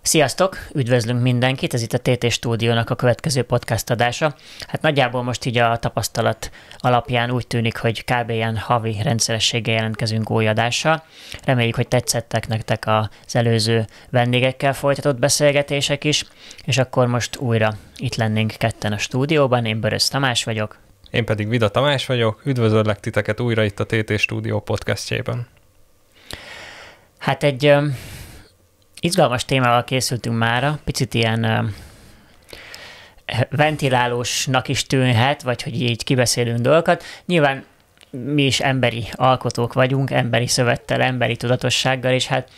Sziasztok! Üdvözlünk mindenkit! Ez itt a TT Stúdiónak a következő podcast adása. Hát nagyjából most így a tapasztalat alapján úgy tűnik, hogy kb. Ilyen havi rendszerességgel jelentkezünk új adással. Reméljük, hogy tetszettek nektek az előző vendégekkel folytatott beszélgetések is, és akkor most újra itt lennénk ketten a stúdióban. Én Börös Tamás vagyok. Én pedig Vida Tamás vagyok. Üdvözöllek titeket újra itt a TT Stúdió podcastjében. Hát egy izgalmas témával készültünk mára, picit ilyen ventilálósnak is tűnhet, vagy hogy így kibeszélünk dolgokat. Nyilván mi is emberi alkotók vagyunk, emberi szövettel, emberi tudatossággal, és hát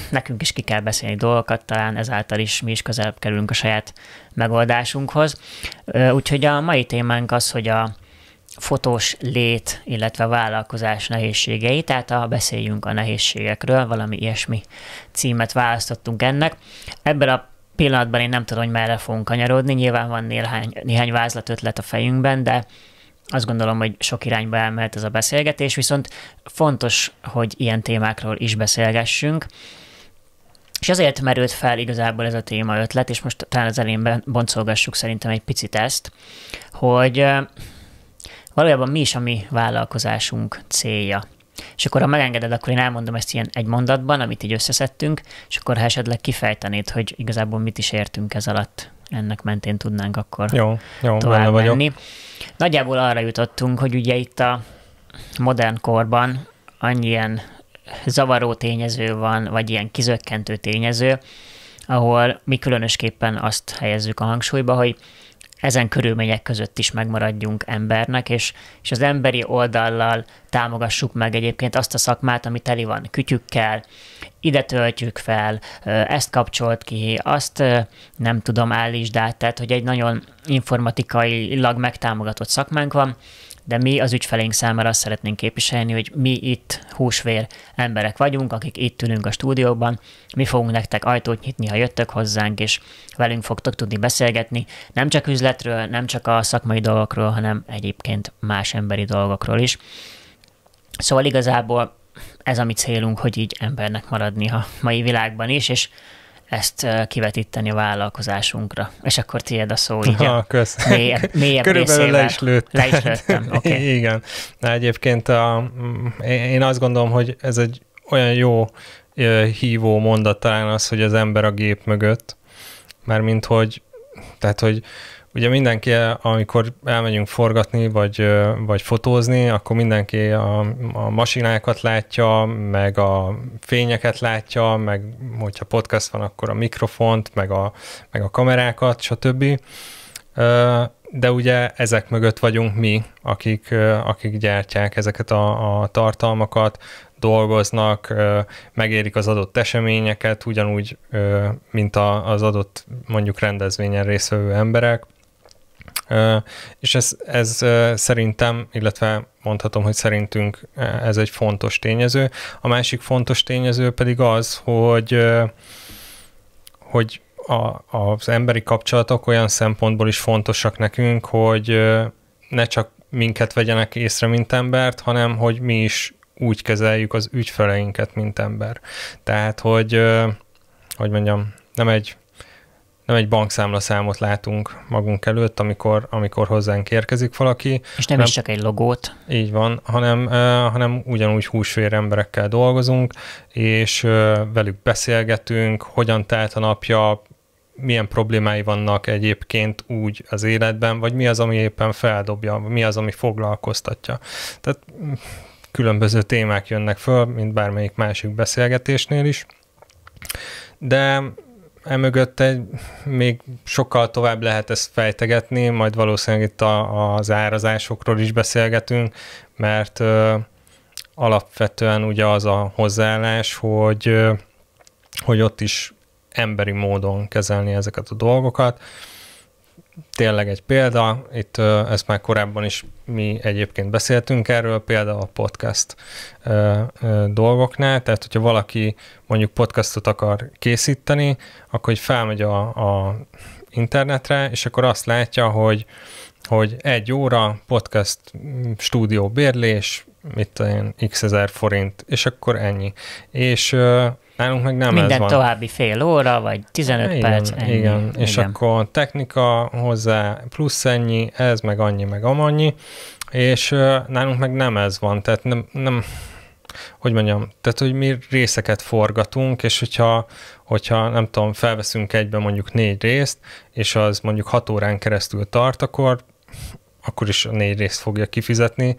nekünk is ki kell beszélni dolgokat, talán ezáltal is mi is közelebb kerülünk a saját megoldásunkhoz. Úgyhogy a mai témánk az, hogy a fotós lét, illetve a vállalkozás nehézségei, tehát beszéljünk a nehézségekről, valami ilyesmi címet választottunk ennek. Ebben a pillanatban én nem tudom, hogy merre fogunk kanyarodni, nyilván van néhány vázlatötlet a fejünkben, de azt gondolom, hogy sok irányba elmehet ez a beszélgetés, viszont fontos, hogy ilyen témákról is beszélgessünk. És azért merült fel igazából ez a téma ötlet, és most talán az elején boncolgassuk szerintem egy picit ezt, hogy valójában mi is a mi vállalkozásunk célja. És akkor, ha megengeded, akkor én elmondom ezt ilyen egy mondatban, amit így összeszedtünk, és akkor ha esetleg kifejtenéd, hogy igazából mit is értünk ez alatt, ennek mentén tudnánk akkor tovább menni. Nagyjából arra jutottunk, hogy ugye itt a modern korban annyi ilyen zavaró tényező van, vagy ilyen kizökkentő tényező, ahol mi különösképpen azt helyezzük a hangsúlyba, hogy ezen körülmények között is megmaradjunk embernek, és az emberi oldallal támogassuk meg egyébként azt a szakmát, ami teli van kütyükkel, ide töltjük fel, ezt kapcsolt ki, azt nem tudom, állítsd át, tehát hogy egy nagyon informatikailag megtámogatott szakmánk van, de mi az ügyfeleink számára azt szeretnénk képviselni, hogy mi itt húsvér emberek vagyunk, akik itt ülünk a stúdióban, mi fogunk nektek ajtót nyitni, ha jöttök hozzánk, és velünk fogtok tudni beszélgetni, nem csak üzletről, nem csak a szakmai dolgokról, hanem egyébként más emberi dolgokról is. Szóval igazából ez a mi célunk, hogy így embernek maradni a mai világban is, és ezt kivetíteni a vállalkozásunkra. És akkor tiéd a szó, így mélyebb körülbelül le is lőttem. Okay. Igen. Na, egyébként én azt gondolom, hogy ez egy olyan jó hívó mondat talán az, hogy az ember a gép mögött, mármint hogy ugye mindenki, amikor elmegyünk forgatni, vagy fotózni, akkor mindenki a masinákat látja, meg a fényeket látja, meg hogyha podcast van, akkor a mikrofont, meg a kamerákat, stb. De ugye ezek mögött vagyunk mi, akik gyártják ezeket a tartalmakat, dolgoznak, megérik az adott eseményeket, ugyanúgy, mint az adott mondjuk rendezvényen résztvevő emberek. És ez szerintem, illetve mondhatom, hogy szerintünk ez egy fontos tényező. A másik fontos tényező pedig az, hogy az emberi kapcsolatok olyan szempontból is fontosak nekünk, hogy ne csak minket vegyenek észre, mint embert, hanem hogy mi is úgy kezeljük az ügyfeleinket, mint ember. Tehát, hogy mondjam, nem egy bankszámlaszámot látunk magunk előtt, amikor hozzánk érkezik valaki. És nem is csak egy logót. Így van, hanem ugyanúgy húsvér emberekkel dolgozunk, és velük beszélgetünk, hogyan telt a napja, milyen problémái vannak egyébként úgy az életben, vagy mi az, ami éppen feldobja, mi az, ami foglalkoztatja. Tehát különböző témák jönnek föl, mint bármelyik másik beszélgetésnél is. De emögött még sokkal tovább lehet ezt fejtegetni, majd valószínűleg itt az árazásokról is beszélgetünk, mert alapvetően ugye az a hozzáállás, hogy ott is emberi módon kezelni ezeket a dolgokat. Tényleg egy példa, itt ezt már korábban is mi egyébként beszéltünk erről, például a podcast dolgoknál, tehát hogyha valaki mondjuk podcastot akar készíteni, akkor hogy felmegy a internetre, és akkor azt látja, hogy 1 óra podcast stúdió bérlés, mit tudom én, x ezer forint, és akkor ennyi. És Nálunk meg nem Minden ez van. további fél óra, vagy 15 igen, perc, ennyi. Igen, és igen. akkor technika hozzá plusz ennyi, ez meg annyi, meg amannyi, és nálunk meg nem ez van, tehát nem hogy mondjam, tehát hogy mi részeket forgatunk, és hogyha nem tudom, felveszünk egybe mondjuk 4 részt, és az mondjuk 6 órán keresztül tart, akkor is a 4 részt fogja kifizetni,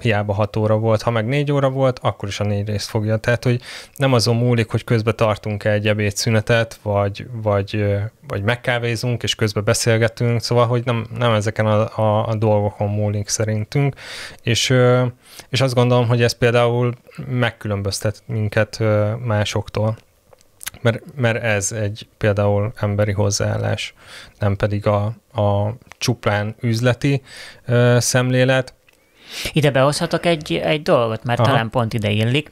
hiába 6 óra volt, ha meg 4 óra volt, akkor is a 4 részt fogja. Tehát, hogy nem azon múlik, hogy közben tartunk egy ebédszünetet, vagy megkávézunk, és közben beszélgetünk, szóval, hogy nem ezeken a dolgokon múlik szerintünk, és azt gondolom, hogy ez például megkülönböztet minket másoktól, mert ez egy például emberi hozzáállás, nem pedig a csupán üzleti szemlélet. Ide behozhatok egy dolgot, mert talán pont ide illik.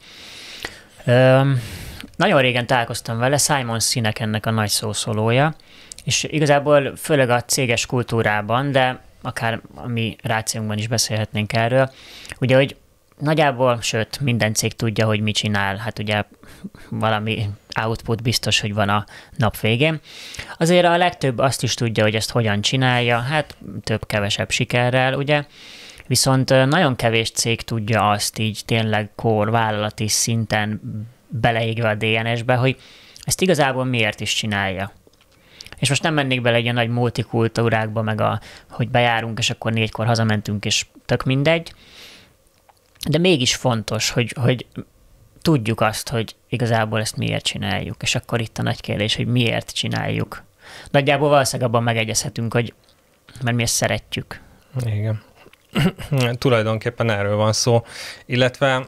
Nagyon régen találkoztam vele, Simon Sinek ennek a nagy szószólója, és igazából főleg a céges kultúrában, de akár a mi rációnkban is beszélhetnénk erről, ugye, hogy nagyjából, sőt, minden cég tudja, hogy mit csinál, hát ugye valami output biztos, hogy van a nap végén. Azért a legtöbb azt is tudja, hogy ezt hogyan csinálja, hát több-kevesebb sikerrel, ugye, viszont nagyon kevés cég tudja azt így tényleg vállalati szinten beleégve a DNS-be, hogy ezt igazából miért is csinálja. És most nem mennék bele egy ilyen nagy multikultúrákba, meg hogy bejárunk, és akkor 4-kor hazamentünk, és tök mindegy. De mégis fontos, hogy tudjuk azt, hogy igazából ezt miért csináljuk. És akkor itt a nagy kérdés, hogy miért csináljuk. Nagyjából valószínűleg abban megegyezhetünk, hogy mert mi ezt szeretjük. Igen. Tulajdonképpen erről van szó. Illetve...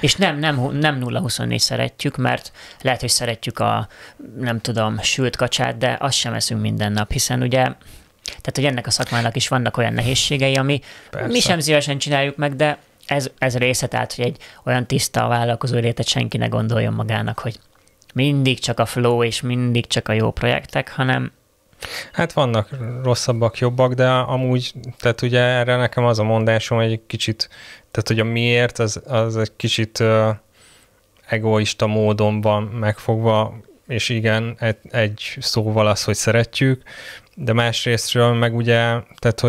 És nem 0-24 szeretjük, mert lehet, hogy szeretjük nem tudom, sült kacsát, de azt sem eszünk minden nap, hiszen ugye, tehát, hogy ennek a szakmának is vannak olyan nehézségei, ami persze. Mi sem szívesen csináljuk meg, de ez része, tehát, hogy egy olyan tiszta vállalkozó létet senki ne gondoljon magának, hogy mindig csak a flow és mindig csak a jó projektek, hanem hát vannak rosszabbak, jobbak, de amúgy, tehát ugye erre nekem az a mondásom egy kicsit, tehát hogy a miért, az egy kicsit egoista módon van megfogva, és igen, egy szóval az, hogy szeretjük, de másrésztről meg ugye, tehát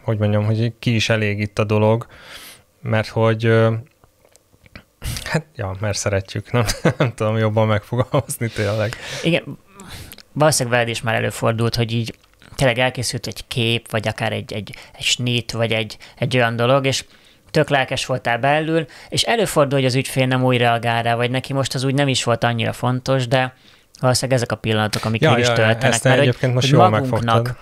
hogy mondjam, hogy ki is elég itt a dolog, mert hogy mert szeretjük, nem tudom jobban megfogalmazni tényleg. Igen, valószínűleg veled is már előfordult, hogy így tényleg elkészült egy kép, vagy akár egy snit, vagy egy olyan dolog, és tök lelkes voltál belül, és előfordul, hogy az ügyfél nem úgy reagál rá, vagy neki most az úgy nem is volt annyira fontos, de valószínűleg ezek a pillanatok, amik meg is töltenek. Ezt egyébként most jól megfogtad.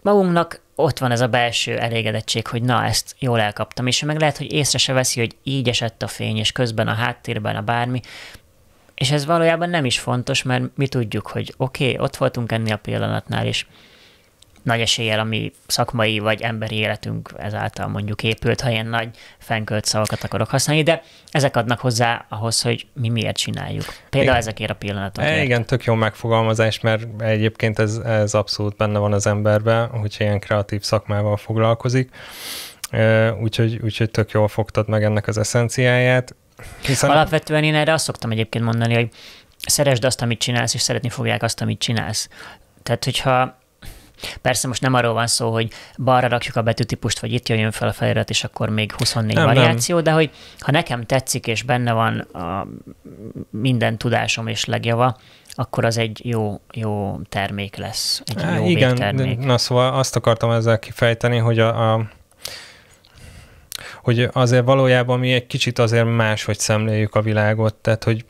Magunknak ott van ez a belső elégedettség, hogy na, ezt jól elkaptam, és meg lehet, hogy észre se veszi, hogy így esett a fény, és közben a háttérben a bármi, és ez valójában nem is fontos, mert mi tudjuk, hogy oké, ott voltunk ennél a pillanatnál, és nagy eséllyel a mi szakmai vagy emberi életünk ezáltal mondjuk épült, ha ilyen nagy fenkölt szavakat akarok használni, de ezek adnak hozzá ahhoz, hogy mi miért csináljuk. Például ezekért a pillanatokért. Igen, tök jó megfogalmazás, mert egyébként ez abszolút benne van az emberben, hogyha ilyen kreatív szakmával foglalkozik. Úgyhogy tök jól fogtad meg ennek az eszenciáját. Hiszen... Alapvetően én erre azt szoktam egyébként mondani, hogy szeresd azt, amit csinálsz, és szeretni fogják azt, amit csinálsz. Tehát, hogyha persze most nem arról van szó, hogy balra rakjuk a betűtípust, vagy itt jöjjön fel a felirat, és akkor még 24 variáció, de hogy ha nekem tetszik, és benne van minden tudásom és legjava, akkor az egy jó termék lesz, egy jó végtermék. Na szóval azt akartam ezzel kifejteni, hogy hogy azért valójában mi egy kicsit azért máshogy szemléljük a világot, tehát hogy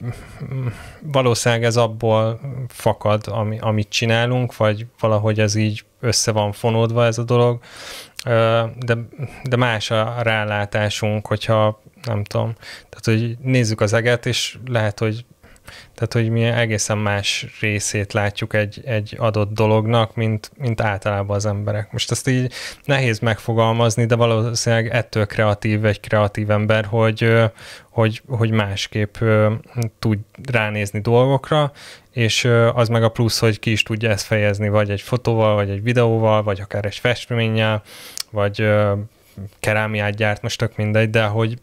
valószínűleg ez abból fakad, amit csinálunk, vagy valahogy ez így össze van fonódva ez a dolog, de más a rálátásunk, hogyha nem tudom, tehát hogy nézzük az eget, és lehet, hogy mi egészen más részét látjuk egy adott dolognak, mint általában az emberek. Most ezt így nehéz megfogalmazni, de valószínűleg ettől kreatív egy kreatív ember, hogy másképp tud ránézni dolgokra, és az meg a plusz, hogy ki is tudja ezt fejezni, vagy egy fotóval, vagy egy videóval, vagy akár egy festménnyel, vagy kerámiát gyárt, most tök mindegy, de hogy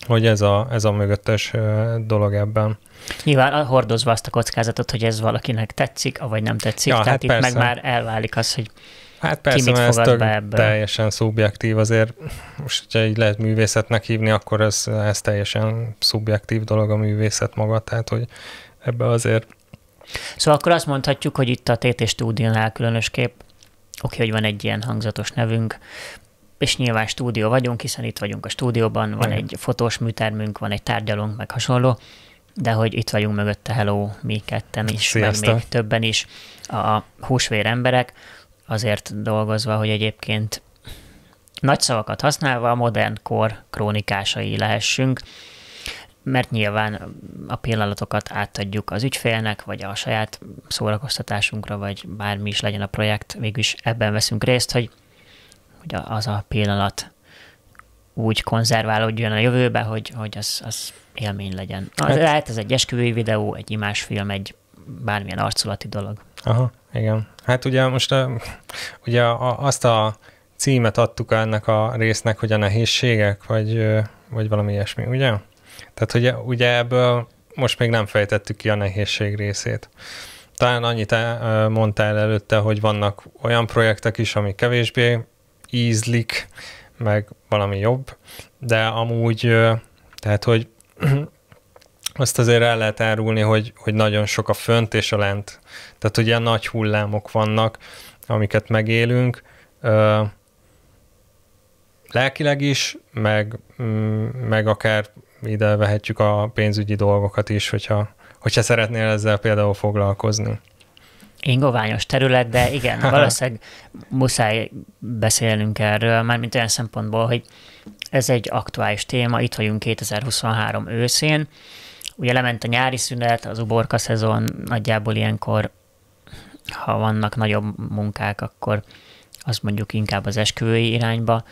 hogy ez a mögöttes dolog ebben. Nyilván hordozva azt a kockázatot, hogy ez valakinek tetszik, vagy nem tetszik, Ja, tehát hát itt persze. meg már elválik az, hogy Hát persze, ki mit mert fogad ez be ebből. teljesen szubjektív, azért most, hogyha így lehet művészetnek hívni, akkor ez teljesen szubjektív dolog a művészet maga, tehát hogy ebbe azért... Szóval akkor azt mondhatjuk, hogy itt a TT stúdiónál különösképp, hogy van egy ilyen hangzatos nevünk, és nyilván stúdió vagyunk, hiszen itt vagyunk a stúdióban, van egy fotós műtermünk, van egy tárgyalónk, meg hasonló, de hogy itt vagyunk mögötte, hello, mi ketten is, Sziasztok. meg még többen is, a húsvér emberek, azért dolgozva, hogy egyébként nagy szavakat használva a modern kor krónikásai lehessünk, mert nyilván a pillanatokat átadjuk az ügyfélnek, vagy a saját szórakoztatásunkra, vagy bármi is legyen a projekt, végülis ebben veszünk részt, hogy az a pillanat úgy konzerválódjon a jövőbe, hogy az élmény legyen. Lehet ez egy esküvői videó, egy imásfilm, egy bármilyen arculati dolog. Aha, igen. Hát ugye most ugye azt a címet adtuk ennek a résznek, hogy a nehézségek, vagy valami ilyesmi, ugye? Tehát ugye ebből most még nem fejtettük ki a nehézség részét. Talán annyit mondtál előtte, hogy vannak olyan projektek is, ami kevésbé ízlik, meg valami jobb, de amúgy, tehát hogy azt azért el lehet árulni, hogy nagyon sok a fönt és a lent. Tehát ugye nagy hullámok vannak, amiket megélünk, lelkileg is, meg akár ide vehetjük a pénzügyi dolgokat is, hogyha szeretnél ezzel például foglalkozni. Ingoványos terület, de igen, valószínűleg muszáj beszélnünk erről, mármint olyan szempontból, hogy ez egy aktuális téma, itt vagyunk 2023 őszén, ugye lement a nyári szünet, az uborka szezon, nagyjából ilyenkor, ha vannak nagyobb munkák, akkor az mondjuk inkább az esküvői irányba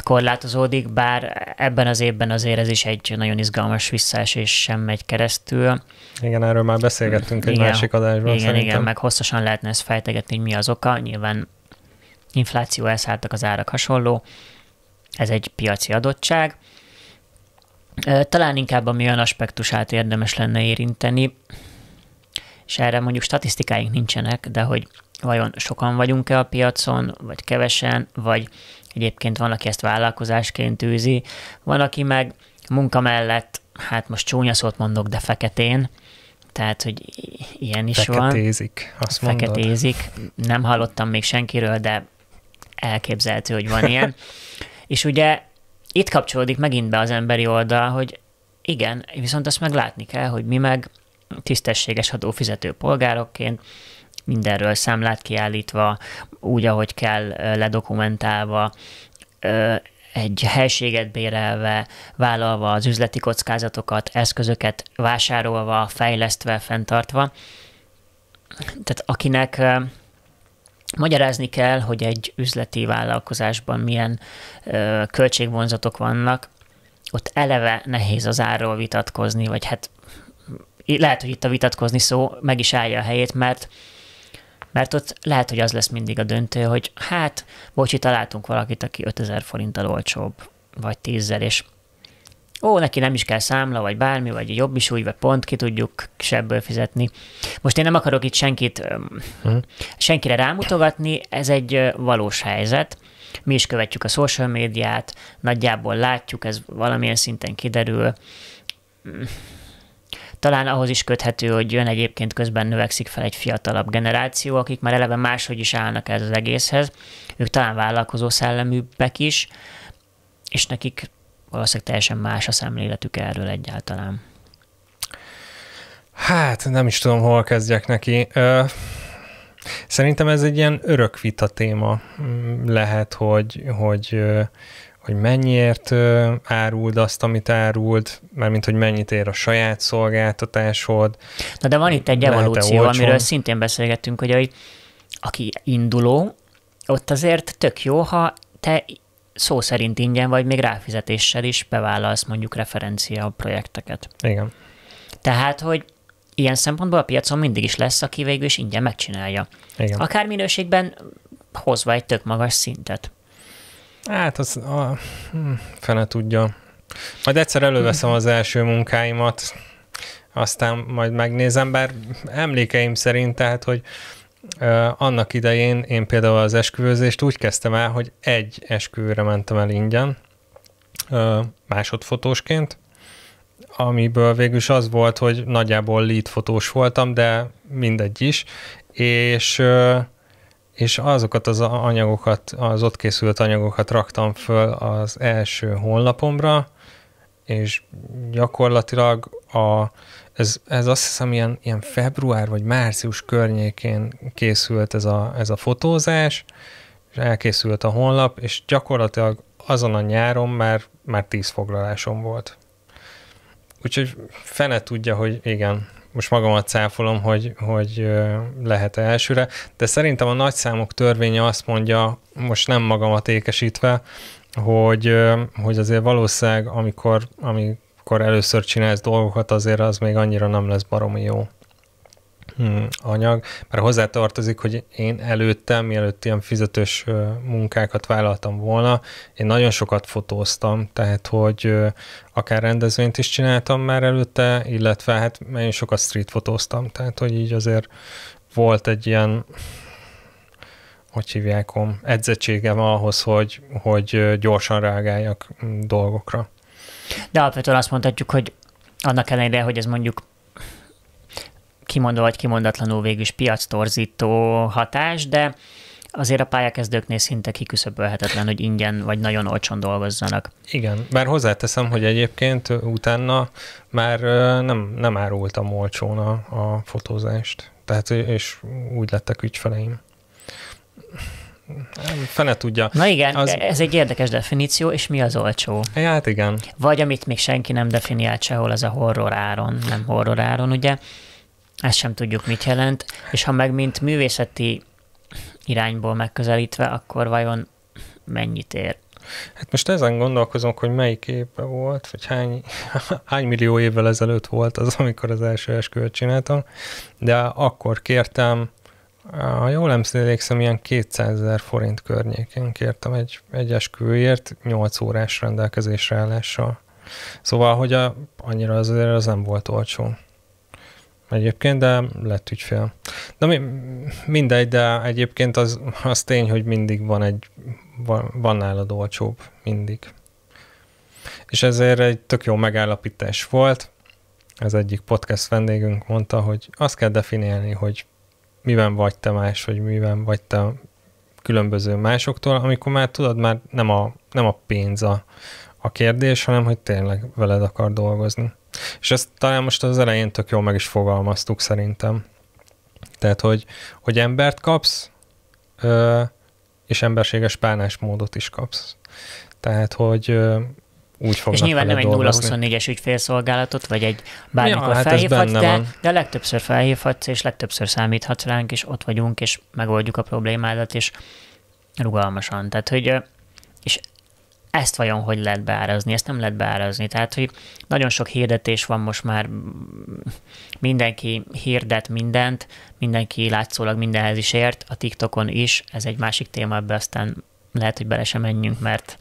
korlátozódik, bár ebben az évben azért ez is egy nagyon izgalmas visszaesés sem megy keresztül. Igen, erről már beszélgettünk egy másik adásban. Igen, meg hosszasan lehetne ezt fejtegetni, hogy mi az oka. Nyilván infláció, elszálltak az árak, hasonló. Ez egy piaci adottság. Talán inkább a mi olyan aspektusát érdemes lenne érinteni, és erre mondjuk statisztikáink nincsenek, de hogy vajon sokan vagyunk-e a piacon, vagy kevesen, vagy egyébként van, aki ezt vállalkozásként űzi, van, aki meg munka mellett, hát most csúnya szót mondok, de feketén, tehát, hogy ilyen is feketézik, van. Azt mondod. Feketézik. Nem hallottam még senkiről, de elképzelhető, hogy van ilyen. És ugye itt kapcsolódik megint be az emberi oldal, hogy igen, viszont azt meg látni kell, hogy mi meg tisztességes adófizető polgárokként mindenről számlát kiállítva, úgy, ahogy kell, ledokumentálva, egy helységet bérelve, vállalva az üzleti kockázatokat, eszközöket vásárolva, fejlesztve, fenntartva. Tehát akinek magyarázni kell, hogy egy üzleti vállalkozásban milyen költségvonzatok vannak, ott eleve nehéz az árról vitatkozni, vagy hát lehet, hogy itt a vitatkozni szó meg is állja a helyét, mert ott lehet, hogy az lesz mindig a döntő, hogy hát, bocsi, találtunk valakit, aki 5000 forinttal olcsóbb, vagy 10-zel, és neki nem is kell számla, vagy bármi, vagy jobb is úgy, vagy pont ki tudjuk sebből fizetni. Most én nem akarok itt senkire rámutogatni, ez egy valós helyzet. Mi is követjük a social médiát, nagyjából látjuk, ez valamilyen szinten kiderül. Talán ahhoz is köthető, hogy jön egyébként közben növekszik fel egy fiatalabb generáció, akik már eleve máshogy is állnak ez az egészhez. Ők talán vállalkozó szelleműbbek is, és nekik valószínűleg teljesen más a szemléletük erről egyáltalán. Hát nem is tudom, hol kezdjek neki. Szerintem ez egy ilyen örök vita téma lehet, hogy mennyiért áruld azt, amit áruld, mármint, hogy mennyit ér a saját szolgáltatásod. Na de van itt egy evolúció, amiről szintén beszélgettünk, hogy aki induló, ott azért tök jó, ha te szó szerint ingyen vagy még ráfizetéssel is bevállalsz mondjuk referencia projekteket. Igen. Tehát, hogy ilyen szempontból a piacon mindig is lesz, aki végül is ingyen megcsinálja. Igen. Akár minőségben hozva egy tök magas szintet. Hát fene tudja. Majd egyszer előveszem az első munkáimat, aztán majd megnézem, bár emlékeim szerint, tehát, hogy annak idején én például az esküvőzést úgy kezdtem el, hogy egy esküvőre mentem el ingyen, másodfotósként, amiből végül is az volt, hogy nagyjából lead fotós voltam, de mindegy is, és azokat az anyagokat, az ott készült anyagokat raktam föl az első honlapomra, és gyakorlatilag ez azt hiszem ilyen február vagy március környékén készült ez a fotózás, és elkészült a honlap, és gyakorlatilag azon a nyáron már 10 foglalásom volt. Úgyhogy fene tudja, hogy igen, most magamat cáfolom, hogy lehet elsőre, de szerintem a nagyszámok törvénye azt mondja, most nem magamat ékesítve, hogy azért valószínűleg, amikor először csinálsz dolgokat, azért az még annyira nem lesz baromi jó anyag, mert hozzátartozik, hogy én mielőtt ilyen fizetős munkákat vállaltam volna, én nagyon sokat fotóztam, tehát hogy akár rendezvényt is csináltam már előtte, illetve hát én sokat street fotóztam, tehát hogy így azért volt egy ilyen, hogy hívják, edzettségem ahhoz, hogy gyorsan reagáljak dolgokra. De alapvetően azt mondhatjuk, hogy annak ellenére, hogy ez mondjuk kimondva vagy kimondatlanul végül is piactorzító hatás, de azért a pályakezdőknél szinte kiküszöbölhetetlen, hogy ingyen vagy nagyon olcsón dolgozzanak. Igen, bár hozzáteszem, hogy egyébként utána már nem árultam olcsón a fotózást. Tehát, és úgy lettek ügyfeleim. Fene tudja. Na igen, ez egy érdekes definíció, és mi az olcsó? Hát igen. Vagy amit még senki nem definiált sehol, az a horror áron, nem horror áron, ugye? Ezt sem tudjuk, mit jelent, és ha meg mint művészeti irányból megközelítve, akkor vajon mennyit ér? Hát most ezen gondolkozom, hogy melyik évben volt, vagy hány millió évvel ezelőtt volt az, amikor az első esküvőt csináltam, de akkor kértem, ha jól emlékszem, ilyen 200 000 forint környékén kértem egy esküvőért 8 órás rendelkezésre állással. Szóval, hogy annyira azért az nem volt olcsó. Egyébként, de lett ügyfél. De mindegy, de egyébként az tény, hogy mindig van nálad olcsóbb, mindig. És ezért egy tök jó megállapítás volt. Az egyik podcast vendégünk mondta, hogy azt kell definiálni, hogy miben vagy te más, vagy miben vagy te különböző másoktól, amikor már tudod, már nem a pénz a kérdés, hanem hogy tényleg veled akar dolgozni. És ezt talán most az elején tök jól meg is fogalmaztuk szerintem. Tehát, hogy embert kapsz, és emberséges bánásmódot is kapsz. Tehát, hogy úgy fognak. És nyilván nem egy dolgozni. 0-24-es ügyfélszolgálatot, vagy egy bármikor felhívhatsz, de legtöbbször felhívhatsz, és legtöbbször számíthatsz ránk, és ott vagyunk, és megoldjuk a problémádat, és rugalmasan. Tehát, hogy és ezt vajon hogy lehet beárazni? Ezt nem lehet beárazni. Tehát, hogy nagyon sok hirdetés van most már, mindenki hirdet mindent, mindenki látszólag mindenhez is ért, a TikTokon is, ez egy másik téma, ebbe aztán lehet, hogy bele sem menjünk, mert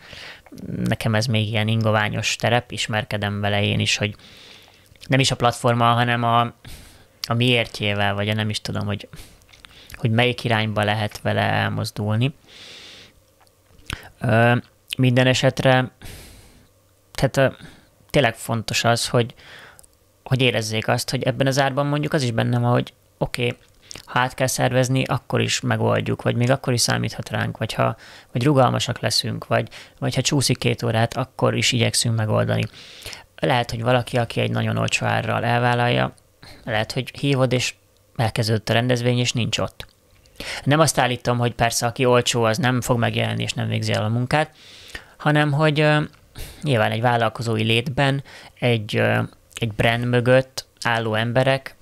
nekem ez még ilyen ingoványos terep, ismerkedem vele én is, hogy nem is a platforma, hanem a miértjével, vagy nem is tudom, hogy melyik irányba lehet vele elmozdulni. Minden esetre, tehát tényleg fontos az, hogy érezzék azt, hogy ebben az árban mondjuk az is benne van, hogy oké, ha át kell szervezni, akkor is megoldjuk, vagy még akkor is számíthat ránk, vagy rugalmasak leszünk, vagy ha csúszik 2 órát, akkor is igyekszünk megoldani. Lehet, hogy valaki, aki egy nagyon olcsó árral elvállalja, lehet, hogy hívod, és elkezdődött a rendezvény, és nincs ott. Nem azt állítom, hogy persze, aki olcsó, az nem fog megjelenni, és nem végzi el a munkát, hanem, hogy nyilván egy vállalkozói létben egy brand mögött álló emberek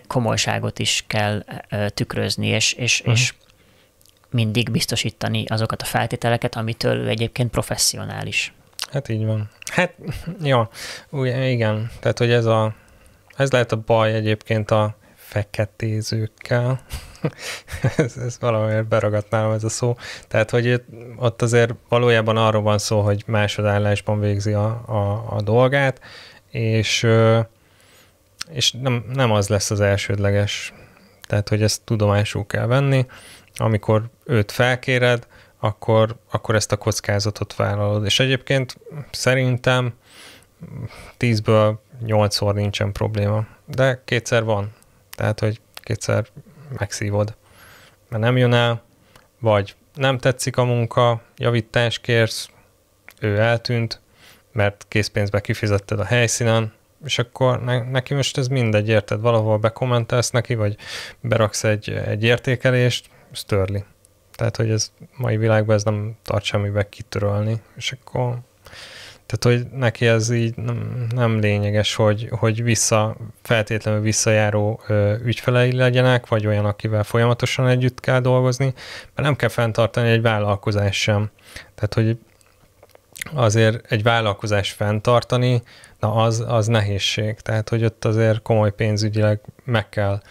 komolyságot is kell tükrözni, és mindig biztosítani azokat a feltételeket, amitől ő egyébként professzionális. Hát így van. Hát, ja, igen. Tehát, hogy ez lehet a baj egyébként a feketézőkkel. ez valamiért beragadt nálam ez a szó. Tehát, hogy ott azért valójában arról van szó, hogy másodállásban végzi a dolgát, és nem az lesz az elsődleges. Tehát, hogy ezt tudomásul kell venni. Amikor őt felkéred, akkor ezt a kockázatot vállalod. És egyébként szerintem 10-ből 8-szor nincsen probléma. De 2-szer van. Tehát, hogy 2-szer megszívod. Mert nem jön el, vagy nem tetszik a munka, javítást kérsz, ő eltűnt, mert készpénzbe kifizetted a helyszínen, és akkor neki most ez mindegy, érted? Valahol bekommentelsz neki, vagy beraksz egy értékelést, ez törli. Tehát, hogy ez mai világban ez nem tart semmibe kitörölni, és akkor tehát, hogy neki ez így nem lényeges, hogy feltétlenül visszajáró ügyfelei legyenek, vagy olyan, akivel folyamatosan együtt kell dolgozni, mert nem kell fenntartani egy vállalkozás sem. Tehát, hogy azért egy vállalkozás fenntartani, na az nehézség. Tehát, hogy ott azért komoly pénzügyileg meg kell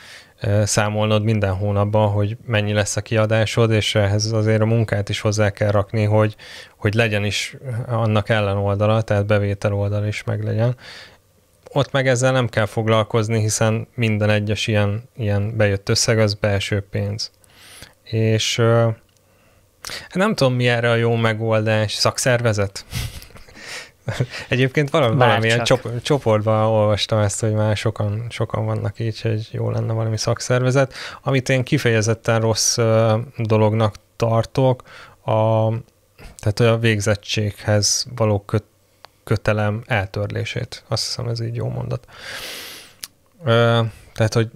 számolnod minden hónapban, hogy mennyi lesz a kiadásod, és ehhez azért a munkát is hozzá kell rakni, hogy legyen is annak ellenoldala, tehát bevétel oldal is meg legyen. Ott meg ezzel nem kell foglalkozni, hiszen minden egyes ilyen bejött összeg az belső pénz. És nem tudom, mi erre a jó megoldás. Szakszervezet? Egyébként valamilyen csoportban olvastam ezt, hogy már sokan vannak így, hogy jó lenne valami szakszervezet. Amit én kifejezetten rossz dolognak tartok, tehát a végzettséghez való kötelem eltörlését. Azt hiszem, ez így jó mondat. Tehát, hogy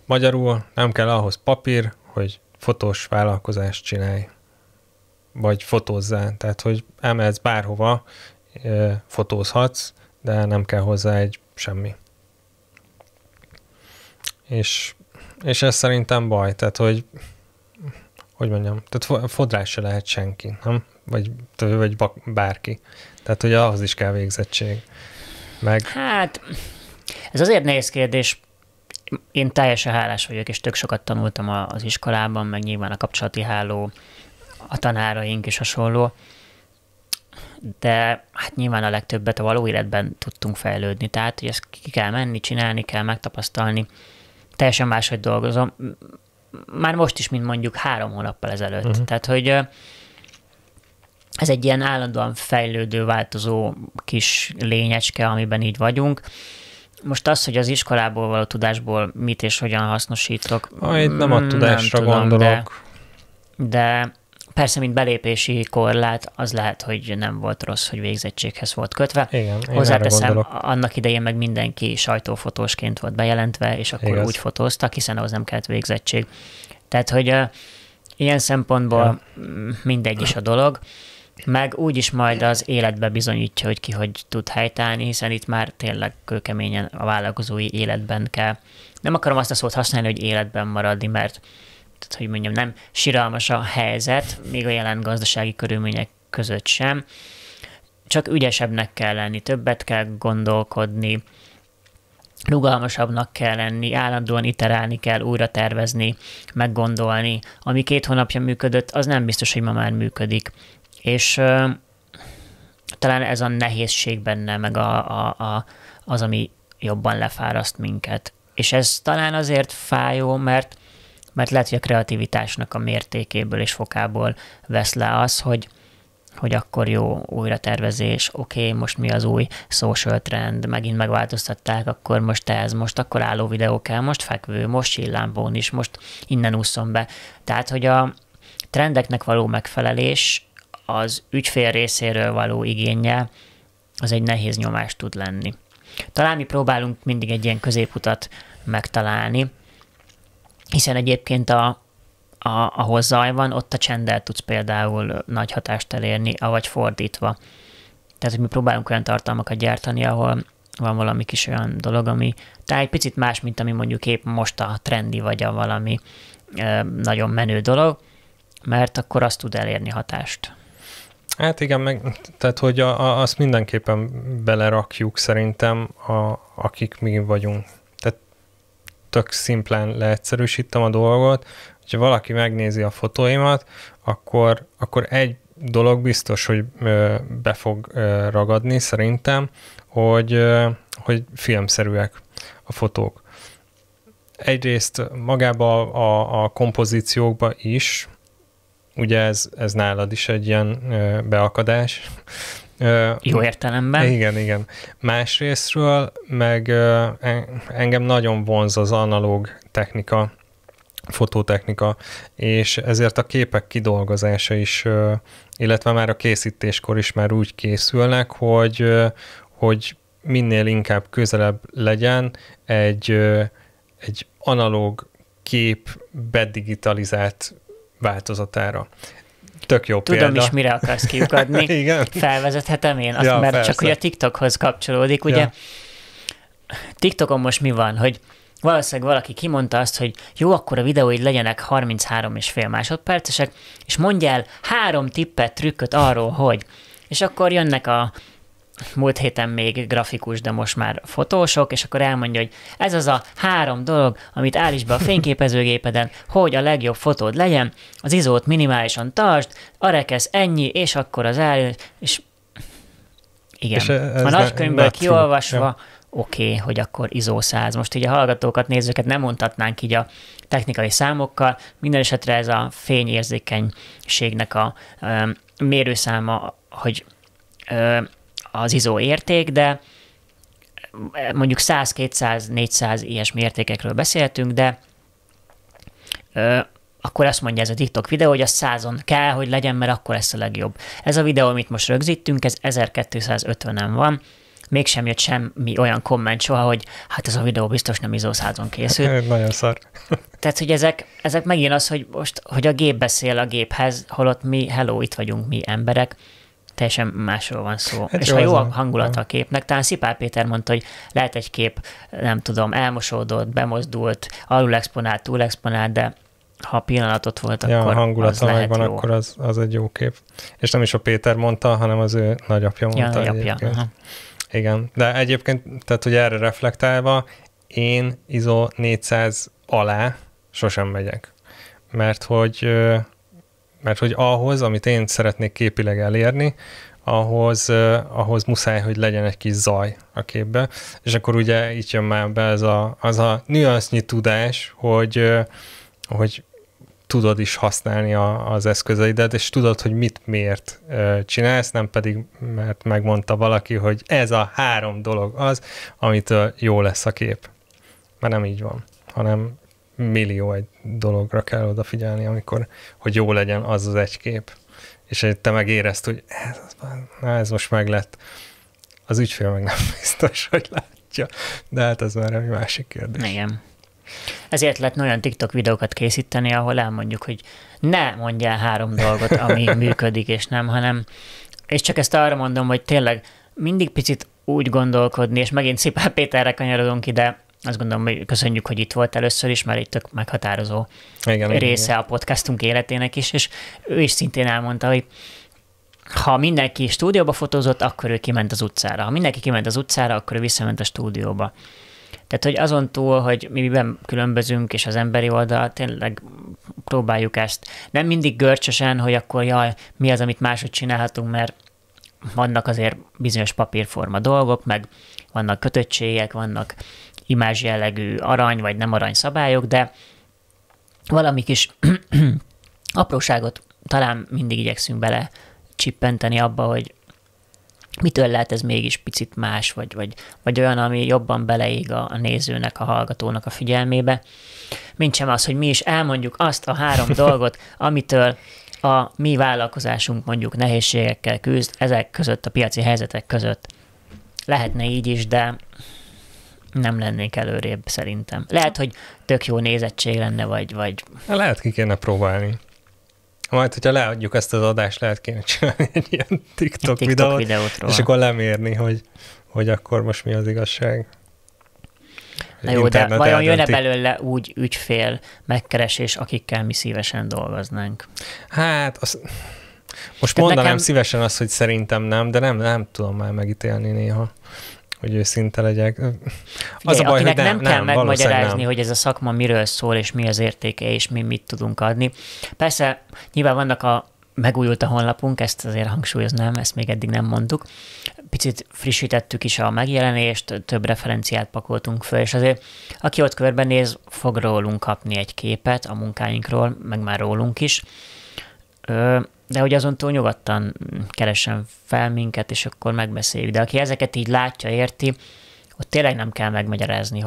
magyarul nem kell ahhoz papír, hogy fotós vállalkozást csinálj. Vagy fotózzál. Tehát, hogy elmehetsz bárhova, fotózhatsz, de nem kell hozzá egy semmi. És ez szerintem baj, tehát hogy mondjam, tehát fodrás se lehet senki, nem? Vagy bárki. Tehát, hogy ahhoz is kell végzettség. Hát, ez azért nehéz kérdés. Én teljesen hálás vagyok, és tök sokat tanultam az iskolában, meg nyilván a kapcsolati háló, a tanáraink és hasonló. De hát nyilván a legtöbbet a való életben tudtunk fejlődni. Tehát, hogy ezt ki kell menni, csinálni kell, megtapasztalni. Teljesen máshogy dolgozom. Már most is, mint mondjuk 3 hónappal ezelőtt. Uh-huh. Tehát, hogy ez egy ilyen állandóan fejlődő, változó kis lényecske, amiben így vagyunk. Most az, hogy az iskolából való tudásból mit és hogyan hasznosítok, itt nem a tudásra nem tudom, gondolok. De persze, mint belépési korlát, az lehet, hogy nem volt rossz, hogy végzettséghez volt kötve. Igen, hozzáteszem, annak idején meg mindenki sajtófotósként volt bejelentve, és akkor úgy fotóztak, hiszen ahhoz nem kellett végzettség. Tehát, hogy ilyen szempontból mindegy is a dolog, meg úgyis majd az életbe bizonyítja, hogy ki hogy tud helytállni, hiszen itt már tényleg kőkeményen a vállalkozói életben kell. Nem akarom azt a szót használni, hogy életben maradni, mert tehát, hogy mondjam, nem siralmas a helyzet, még a jelen gazdasági körülmények között sem. Csak ügyesebbnek kell lenni, többet kell gondolkodni, rugalmasabbnak kell lenni, állandóan iterálni kell, újra tervezni, meggondolni. Ami 2 hónapja működött, az nem biztos, hogy ma már működik. És talán ez a nehézség benne, meg az, ami jobban lefáraszt minket. És ez talán azért fájó, mert lehet, hogy a kreativitásnak a mértékéből és fokából vesz le az, hogy akkor jó újratervezés, oké, most mi az új social trend, megint megváltoztatták, akkor most most akkor álló videó kell, most fekvő, most sillámpón is, most innen ússzon be. Tehát, hogy a trendeknek való megfelelés az ügyfél részéről való igénnyel, az egy nehéz nyomás tud lenni. Talán mi mindig egy ilyen középutat megtalálni, hiszen egyébként ahol zaj van, ott a csenddel tudsz például nagy hatást elérni, avagy fordítva. Tehát, hogy mi próbálunk olyan tartalmakat gyártani, ahol van valami kis olyan dolog, ami talán egy picit más, mint ami mondjuk épp most a trendi, vagy a valami nagyon menő dolog, mert akkor azt tud elérni hatást. Hát igen, tehát hogy azt mindenképpen belerakjuk szerintem, akik mi vagyunk. Tehát tök szimplán leegyszerűsítem a dolgot, hogyha valaki megnézi a fotóimat, akkor egy dolog biztos, hogy be fog ragadni szerintem, hogy filmszerűek a fotók. Egyrészt magában a kompozíciókban is, ugye ez nálad is egy ilyen beakadás. Jó értelemben. Igen. Másrésztről meg engem nagyon vonz az analóg technika, fototechnika, és ezért a képek kidolgozása is, illetve már a készítéskor is már úgy készülnek, hogy minél inkább közelebb legyen egy analóg kép bedigitalizált változatára. Tök jó Tudom példa. is, mire akarsz kiukadni. Igen. Felvezethetem én azt, Ja, mert persze. csak ugye a TikTokhoz kapcsolódik. Ugye TikTokon most mi van, hogy valószínűleg valaki kimondta azt, hogy jó, akkor a videóid legyenek 33,5 másodpercesek, és mondja el 3 tippet, trükköt arról, hogy. És akkor jönnek a múlt héten még grafikus, de most már fotósok, és akkor elmondja, hogy ez az a 3 dolog, amit állíts be a fényképezőgépeden, hogy a legjobb fotód legyen, az izót minimálisan tartsd, a rekesz ennyi, és akkor az és igen. És a nagykönyvből kiolvasva, oké, hogy akkor ISO 100. Most így a hallgatókat, nézőket nem mondhatnánk így a technikai számokkal, minden esetre ez a fényérzékenységnek a mérőszáma, hogy az ISO érték, de mondjuk 100, 200, 400 ilyesmi értékekről beszéltünk, de akkor azt mondja ez a TikTok videó, hogy az 100-on kell, hogy legyen, mert akkor lesz a legjobb. Ez a videó, amit most rögzítünk, ez 1250-en van, mégsem jött semmi olyan komment soha, hogy hát ez a videó biztos nem ISO 100-on készült. Nagyon szar. Tehát, hogy ezek megint az, hogy most, hogy a gép beszél a géphez, holott mi, hello, itt vagyunk mi emberek, teljesen másról van szó. Hát és ha jó a hangulata a képnek, talán Szipár Péter mondta, hogy lehet egy kép, nem tudom, elmosódott, bemozdult, alulexponált, túlexponált, de ha pillanatot volt, akkor a hangulata az lehet megvan, jó. akkor az egy jó kép. És nem is a Péter mondta, hanem az ő nagyapja mondta. Nagyapja. Igen, de egyébként, tehát hogy erre reflektálva, én ISO 400 alá sosem megyek. Mert hogy ahhoz, amit én szeretnék képileg elérni, ahhoz muszáj, hogy legyen egy kis zaj a képbe, és akkor ugye itt jön már be az a nüansznyi tudás, hogy tudod is használni az eszközeidet, és tudod, hogy mit miért csinálsz, nem pedig, mert megmondta valaki, hogy ez a 3 dolog az, amitől jó lesz a kép. Mert nem így van, hanem millió egy dologra kell odafigyelni, hogy jó legyen az egy kép. És te meg érezd, hogy ez most meg lett. Az ügyfél meg nem biztos, hogy látja. De hát ez már egy másik kérdés. Igen. Ezért lehetne olyan TikTok videókat készíteni, ahol elmondjuk, hogy ne mondjál 3 dolgot, ami működik, és nem, hanem, és csak ezt arra mondom, hogy tényleg mindig picit úgy gondolkodni, és megint Szipár Péterre kanyarodunk ide, azt gondolom, hogy köszönjük, hogy itt volt először is, mert itt tök meghatározó része a podcastunk életének is, és ő is szintén elmondta, hogy ha mindenki stúdióba fotózott, akkor ő kiment az utcára. Ha mindenki kiment az utcára, akkor ő visszament a stúdióba. Tehát, hogy azon túl, hogy mi miben különbözünk, és az emberi oldal, tényleg próbáljuk ezt. Nem mindig görcsösen, hogy akkor jaj, mi az, amit máshogy csinálhatunk, mert vannak azért bizonyos papírforma dolgok, meg vannak kötöttségek, vannak imázs jellegű arany vagy nem arany szabályok, de valami kis apróságot talán mindig igyekszünk bele csippenteni abba, hogy mitől lehet ez mégis picit más, vagy olyan, ami jobban beleég a nézőnek, a hallgatónak a figyelmébe, mint sem az, hogy mi is elmondjuk azt a 3 dolgot, amitől a mi vállalkozásunk mondjuk nehézségekkel küzd, ezek között, a piaci helyzetek között. Lehetne így is, de nem lennénk előrébb szerintem. Lehet, hogy tök jó nézettség lenne, vagy... Lehet, ki kéne próbálni. Majd, hogyha leadjuk ezt az adást, lehet kéne csinálni egy ilyen TikTok videót, és akkor lemérni, hogy akkor most mi az igazság. Na jó, de vajon jön-e belőle úgy ügyfél megkeresés, akikkel mi szívesen dolgoznánk? Hát, most mondanám szívesen azt, hogy szerintem nem, de nem tudom már megítélni néha. hogy őszinte legyek. Az a baj, akinek hogy nem kell megmagyarázni, nem. hogy ez a szakma miről szól, és mi az értéke, és mi mit tudunk adni. Persze, nyilván vannak megújult a honlapunk, ezt azért hangsúlyoznám, ezt még eddig nem mondtuk. Picit frissítettük is a megjelenést, több referenciát pakoltunk föl, és azért aki ott körbenéz, fog rólunk kapni egy képet a munkáinkról, meg már rólunk is. De hogy azon túl nyugodtan keressen fel minket, és akkor megbeszéljük. De aki ezeket így látja, érti, ott tényleg nem kell megmagyarázni,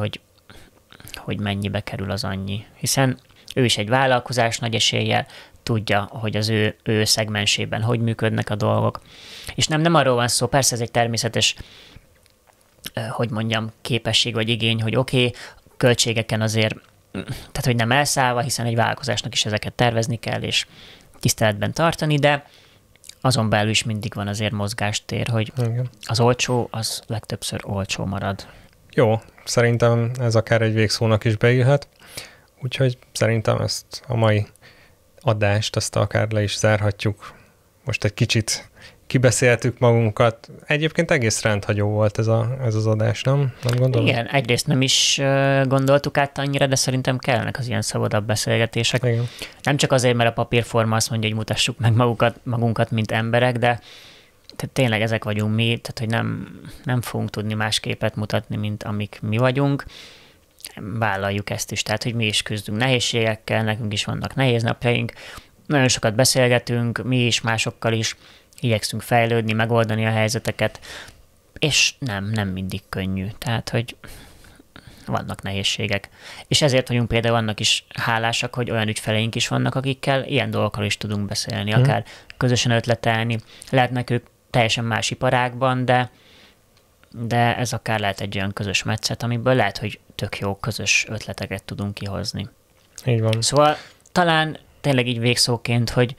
hogy mennyibe kerül az annyi. Hiszen ő is egy vállalkozás nagy eséllyel, tudja, hogy az ő szegmensében hogy működnek a dolgok. És nem arról van szó, persze ez egy természetes, képesség vagy igény, hogy oké, költségeken azért, tehát hogy nem elszállva, hiszen egy vállalkozásnak is ezeket tervezni kell, és tiszteletben tartani, de azon belül is mindig van azért mozgástér, hogy igen. Az olcsó, az legtöbbször olcsó marad. Jó, szerintem ez akár egy végszónak is beillhet, úgyhogy szerintem ezt a mai adást, azt akár le is zárhatjuk. Most egy kicsit kibeszéltük magunkat. Egyébként egész rendhagyó volt ez az adás, nem? Nem gondolom? Igen, egyrészt nem is gondoltuk át annyira, de szerintem kellenek az ilyen szabadabb beszélgetések. Igen. Nem csak azért, mert a papírforma azt mondja, hogy mutassuk meg magunkat, mint emberek, de tehát tényleg ezek vagyunk mi, tehát hogy nem fogunk tudni más képet mutatni, mint amik mi vagyunk. Vállaljuk ezt is, tehát hogy mi is küzdünk nehézségekkel, nekünk is vannak nehéz napjaink, nagyon sokat beszélgetünk, mi is, másokkal is, igyekszünk fejlődni, megoldani a helyzeteket, és nem mindig könnyű, tehát hogy vannak nehézségek. És ezért vagyunk például annak is hálásak, hogy olyan ügyfeleink is vannak, akikkel ilyen dolgokról is tudunk beszélni, akár közösen ötletelni. Lehetnek ők teljesen más iparágban, de ez akár lehet egy olyan közös metszet, amiből lehet, hogy tök jó közös ötleteket tudunk kihozni. Így van. Szóval talán tényleg így végszóként, hogy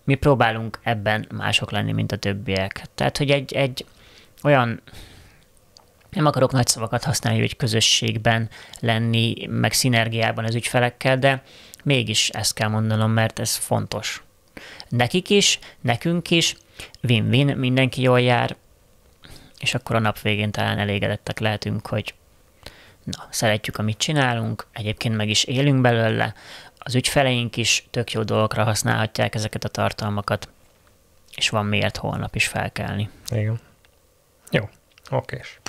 mi próbálunk ebben mások lenni, mint a többiek. Tehát, hogy egy olyan, nem akarok nagy szavakat használni, hogy közösségben lenni, meg szinergiában az ügyfelekkel, de mégis ezt kell mondanom, mert ez fontos. Nekik is, nekünk is, win-win, mindenki jól jár, és akkor a nap végén talán elégedettek lehetünk, hogy szeretjük, amit csinálunk, egyébként meg is élünk belőle, az ügyfeleink is tök jó dolgokra használhatják ezeket a tartalmakat, és van miért holnap is felkelni. Igen. Jó, okés.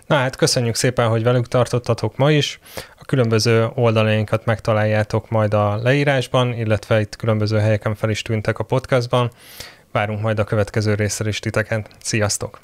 Na hát köszönjük szépen, hogy velük tartottatok ma is. A különböző oldalainkat megtaláljátok majd a leírásban, illetve itt különböző helyeken fel is tűntek a podcastban. Várunk majd a következő részre is titeket. Sziasztok!